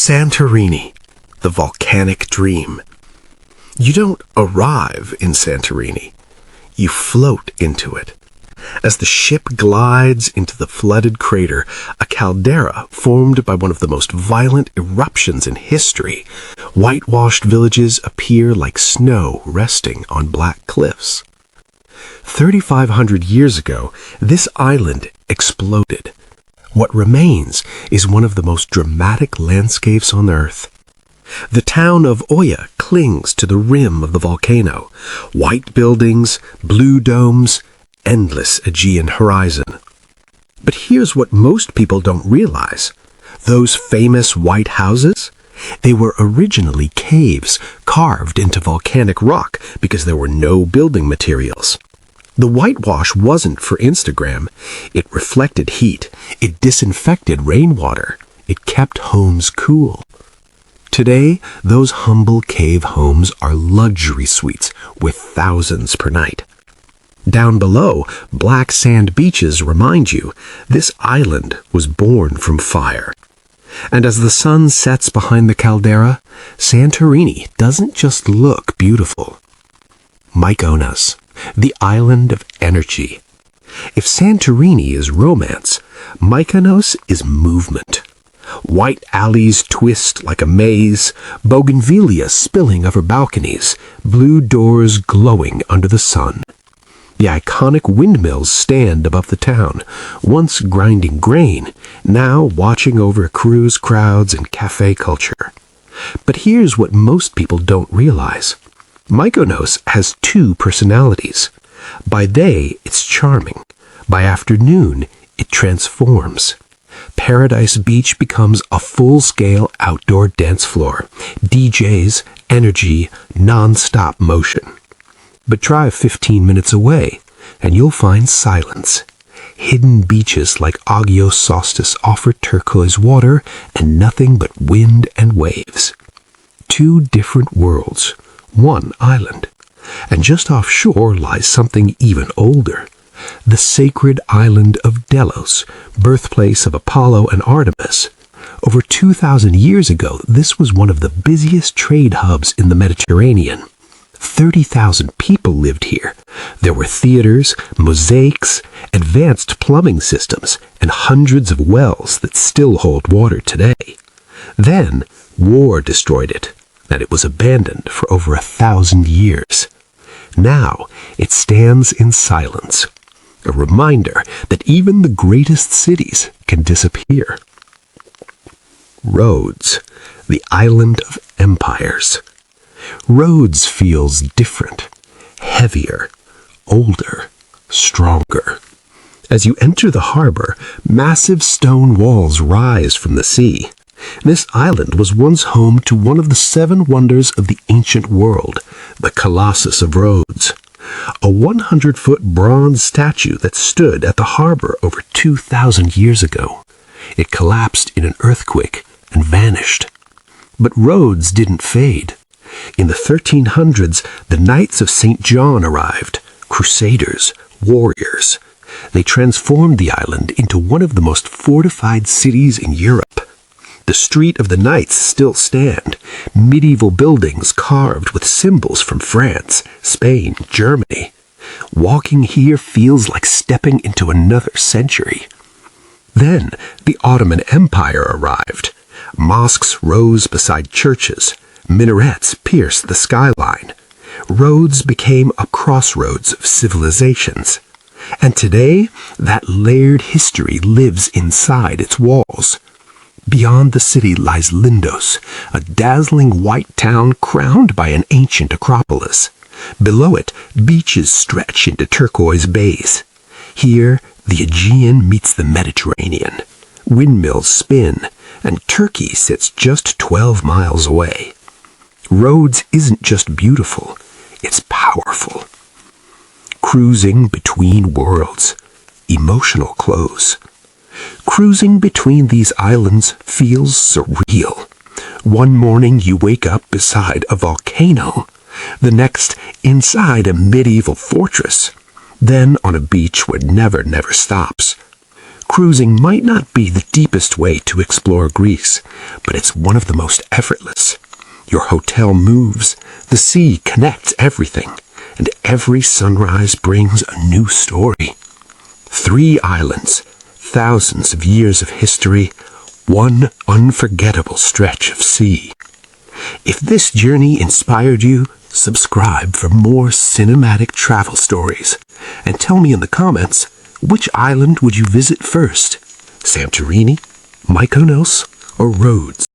Santorini, the volcanic dream. You don't arrive in Santorini. You float into it. As the ship glides into the flooded crater, a caldera formed by one of the most violent eruptions in history, whitewashed villages appear like snow resting on black cliffs. 3,500 years ago, this island exploded. What remains is one of the most dramatic landscapes on Earth. The town of Oya clings to the rim of the volcano. White buildings, blue domes, endless Aegean horizon. But here's what most people don't realize. Those famous white houses? They were originally caves carved into volcanic rock because there were no building materials. The whitewash wasn't for Instagram. It reflected heat. It disinfected rainwater. It kept homes cool. Today, those humble cave homes are luxury suites with thousands per night. Down below, black sand beaches remind you this island was born from fire. And as the sun sets behind the caldera, Santorini doesn't just look beautiful. Mykonos, the island of energy. If Santorini is romance, Mykonos is movement. White alleys twist like a maze, bougainvillea spilling over balconies, blue doors glowing under the sun. The iconic windmills stand above the town, once grinding grain, now watching over cruise crowds and cafe culture. But here's what most people don't realize. Mykonos has two personalities. By day, it's charming. By afternoon, it transforms. Paradise Beach becomes a full-scale outdoor dance floor. DJs, energy, non-stop motion. But drive 15 minutes away, and you'll find silence. Hidden beaches like Agios Sostis offer turquoise water and nothing but wind and waves. Two different worlds, one island. And just offshore lies something even older. The sacred island of Delos, birthplace of Apollo and Artemis. Over 2,000 years ago, this was one of the busiest trade hubs in the Mediterranean. 30,000 people lived here. There were theaters, mosaics, advanced plumbing systems, and hundreds of wells that still hold water today. Then, war destroyed it, and it was abandoned for over 1,000 years. Now, it stands in silence, a reminder that even the greatest cities can disappear. Rhodes, the island of empires. Rhodes feels different, heavier, older, stronger. As you enter the harbor, massive stone walls rise from the sea. This island was once home to one of the 7 wonders of the ancient world, the Colossus of Rhodes, a 100-foot bronze statue that stood at the harbor over 2,000 years ago. It collapsed in an earthquake and vanished. But Rhodes didn't fade. In the 1300s, the Knights of St. John arrived, crusaders, warriors. They transformed the island into one of the most fortified cities in Europe. The Street of the Knights still stand, medieval buildings carved with symbols from France, Spain, Germany. Walking here feels like stepping into another century. Then the Ottoman Empire arrived. Mosques rose beside churches. Minarets pierced the skyline. Rhodes became a crossroads of civilizations. And today, that layered history lives inside its walls. Beyond the city lies Lindos, a dazzling white town crowned by an ancient acropolis. Below it, beaches stretch into turquoise bays. Here, the Aegean meets the Mediterranean. Windmills spin, and Turkey sits just 12 miles away. Rhodes isn't just beautiful, it's powerful. Cruising between worlds, emotional close. Cruising between these islands feels surreal. One morning you wake up beside a volcano, the next inside a medieval fortress, then on a beach where never stops. Cruising might not be the deepest way to explore Greece, but it's one of the most effortless. Your hotel moves, the sea connects everything, and every sunrise brings a new story. 3 islands, thousands of years of history, one unforgettable stretch of sea. If this journey inspired you, subscribe for more cinematic travel stories, and tell me in the comments, which island would you visit first? Santorini, Mykonos, or Rhodes?